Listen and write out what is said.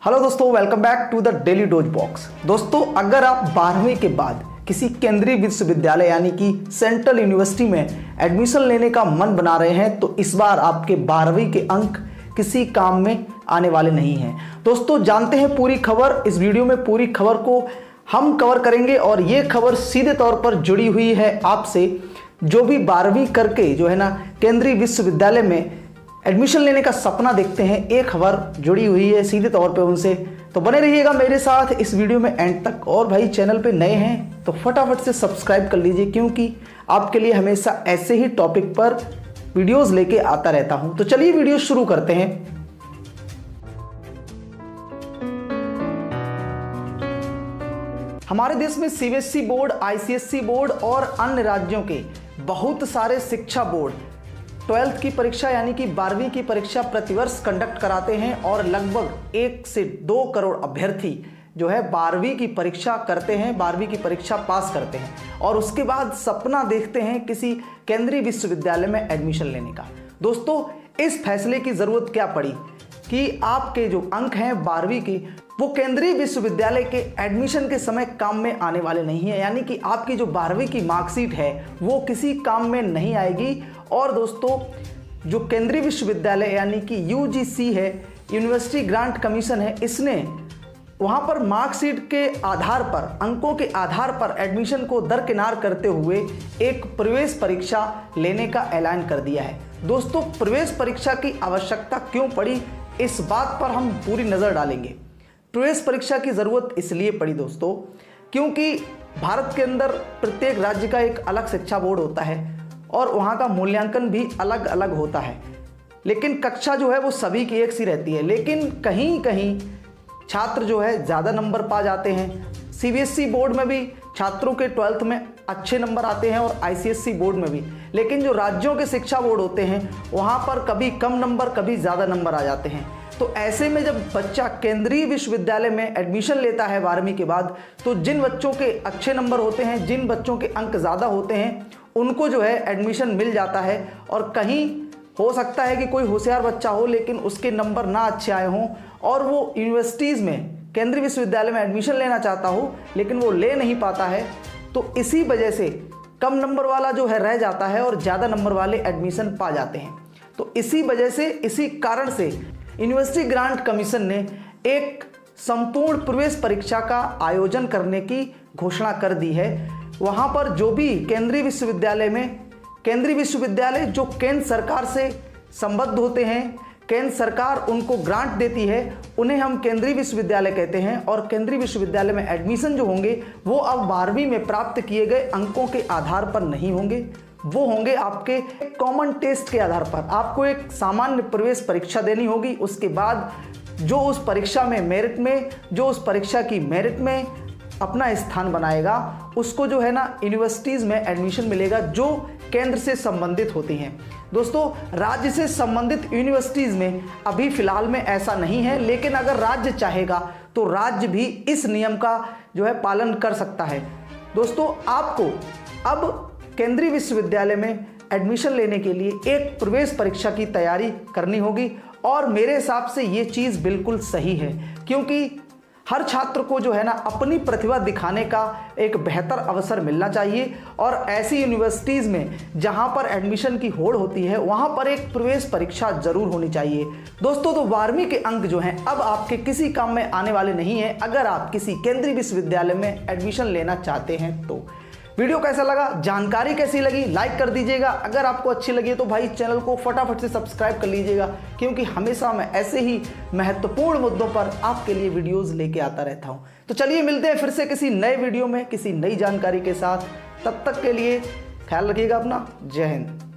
Hello दोस्तों, welcome back to the daily dose box. दोस्तों, अगर आप 12वीं के बाद किसी केंद्रीय विश्वविद्यालय यानी कि सेंट्रल यूनिवर्सिटी में एडमिशन लेने का मन बना रहे हैं तो इस बार आपके 12वीं के अंक किसी काम में आने वाले नहीं हैं। दोस्तों, जानते हैं पूरी खबर। इस वीडियो में पूरी खबर को हम कवर करेंगे और ये खबर सीधे तौर पर जुड़ी हुई है आपसे, जो भी 12वीं करके जो है ना केंद्रीय विश्वविद्यालय में एडमिशन लेने का सपना देखते हैं। एक खबर जुड़ी हुई है सीधे तौर पे उनसे, तो बने रहिएगा मेरे साथ इस वीडियो में एंड तक। और भाई, चैनल पे नए हैं तो फटाफट से सब्सक्राइब कर लीजिए, क्योंकि आपके लिए हमेशा ऐसे ही टॉपिक पर वीडियोस लेके आता रहता हूं। तो चलिए वीडियो शुरू करते हैं। हमारे देश में सीबीएसई बोर्ड, आईसीएसई बोर्ड और अन्य राज्यों के बहुत सारे शिक्षा बोर्ड 12th की परीक्षा यानी कि 12वीं की परीक्षा प्रतिवर्ष कंडक्ट कराते हैं और लगभग 1 से 2 करोड़ अभ्यर्थी जो है 12वीं की परीक्षा करते हैं, 12वीं की परीक्षा पास करते हैं और उसके बाद सपना देखते हैं किसी केंद्रीय विश्वविद्यालय में एडमिशन लेने का। दोस्तों, इस फैसले की ज़रूरत क्या पड़ी कि आपके जो अंक हैं 12वीं के, वो केंद्रीय विश्वविद्यालय के एडमिशन के समय काम में आने वाले नहीं है, यानी कि आपकी जो 12वीं की मार्कशीट है वो किसी काम में नहीं आएगी। और दोस्तों, जो केंद्रीय विश्वविद्यालय यानी कि यूजीसी है, यूनिवर्सिटी ग्रांट कमीशन है, इसने वहाँ पर मार्कशीट के आधार पर, अंकों के आधार पर एडमिशन को दरकिनार करते हुए एक प्रवेश परीक्षा लेने का ऐलान कर दिया है। दोस्तों, प्रवेश परीक्षा की आवश्यकता क्यों पड़ी, इस बात पर हम पूरी नज़र डालेंगे। प्रवेश परीक्षा की ज़रूरत इसलिए पड़ी दोस्तों, क्योंकि भारत के अंदर प्रत्येक राज्य का एक अलग शिक्षा बोर्ड होता है और वहाँ का मूल्यांकन भी अलग अलग होता है, लेकिन कक्षा जो है वो सभी की एक सी रहती है। लेकिन कहीं कहीं छात्र जो है ज़्यादा नंबर पा जाते हैं। सीबीएसई बोर्ड में भी छात्रों के 12th में अच्छे नंबर आते हैं और आईसीएसई बोर्ड में भी, लेकिन जो राज्यों के शिक्षा बोर्ड होते हैं वहाँ पर कभी कम नंबर कभी ज़्यादा नंबर आ जाते हैं। तो ऐसे में जब बच्चा केंद्रीय विश्वविद्यालय में एडमिशन लेता है 12वीं के बाद, तो जिन बच्चों के अच्छे नंबर होते हैं, जिन बच्चों के अंक ज़्यादा होते हैं, उनको जो है एडमिशन मिल जाता है। और कहीं हो सकता है कि कोई होशियार बच्चा हो लेकिन उसके नंबर ना अच्छे आए हों और वो यूनिवर्सिटीज़ में, केंद्रीय विश्वविद्यालय में एडमिशन लेना चाहता हो लेकिन वो ले नहीं पाता है। तो इसी वजह से कम नंबर वाला जो है रह जाता है और ज़्यादा नंबर वाले एडमिशन पा जाते हैं। तो इसी वजह से, इसी कारण से यूनिवर्सिटी ग्रांट कमीशन ने एक संपूर्ण प्रवेश परीक्षा का आयोजन करने की घोषणा कर दी है। वहाँ पर जो भी केंद्रीय विश्वविद्यालय में, केंद्रीय विश्वविद्यालय जो केंद्र सरकार से संबद्ध होते हैं, केंद्र सरकार उनको ग्रांट देती है, उन्हें हम केंद्रीय विश्वविद्यालय कहते हैं। और केंद्रीय विश्वविद्यालय में एडमिशन जो होंगे वो अब 12वीं में प्राप्त किए गए अंकों के आधार पर नहीं होंगे, वो होंगे आपके कॉमन टेस्ट के आधार पर। आपको एक सामान्य प्रवेश परीक्षा देनी होगी, उसके बाद जो उस परीक्षा में मेरिट में, जो उस परीक्षा की मेरिट में अपना स्थान बनाएगा, उसको जो है ना यूनिवर्सिटीज़ में एडमिशन मिलेगा जो केंद्र से संबंधित होती हैं। दोस्तों, राज्य से संबंधित यूनिवर्सिटीज़ में अभी फ़िलहाल में ऐसा नहीं है, लेकिन अगर राज्य चाहेगा तो राज्य भी इस नियम का जो है पालन कर सकता है। दोस्तों, आपको अब केंद्रीय विश्वविद्यालय में एडमिशन लेने के लिए एक प्रवेश परीक्षा की तैयारी करनी होगी और मेरे हिसाब से ये चीज़ बिल्कुल सही है, क्योंकि हर छात्र को जो है ना अपनी प्रतिभा दिखाने का एक बेहतर अवसर मिलना चाहिए। और ऐसी यूनिवर्सिटीज़ में जहां पर एडमिशन की होड़ होती है वहां पर एक प्रवेश परीक्षा जरूर होनी चाहिए। दोस्तों, तो 12वीं के अंक जो हैं अब आपके किसी काम में आने वाले नहीं हैं अगर आप किसी केंद्रीय विश्वविद्यालय में एडमिशन लेना चाहते हैं तो। वीडियो कैसा लगा, जानकारी कैसी लगी, लाइक कर दीजिएगा। अगर आपको अच्छी लगी तो भाई चैनल को फटाफट से सब्सक्राइब कर लीजिएगा, क्योंकि हमेशा मैं ऐसे ही महत्वपूर्ण मुद्दों पर आपके लिए वीडियोस लेके आता रहता हूं। तो चलिए मिलते हैं फिर से किसी नए वीडियो में किसी नई जानकारी के साथ। तब तक के लिए ख्याल रखिएगा अपना। जय हिंद।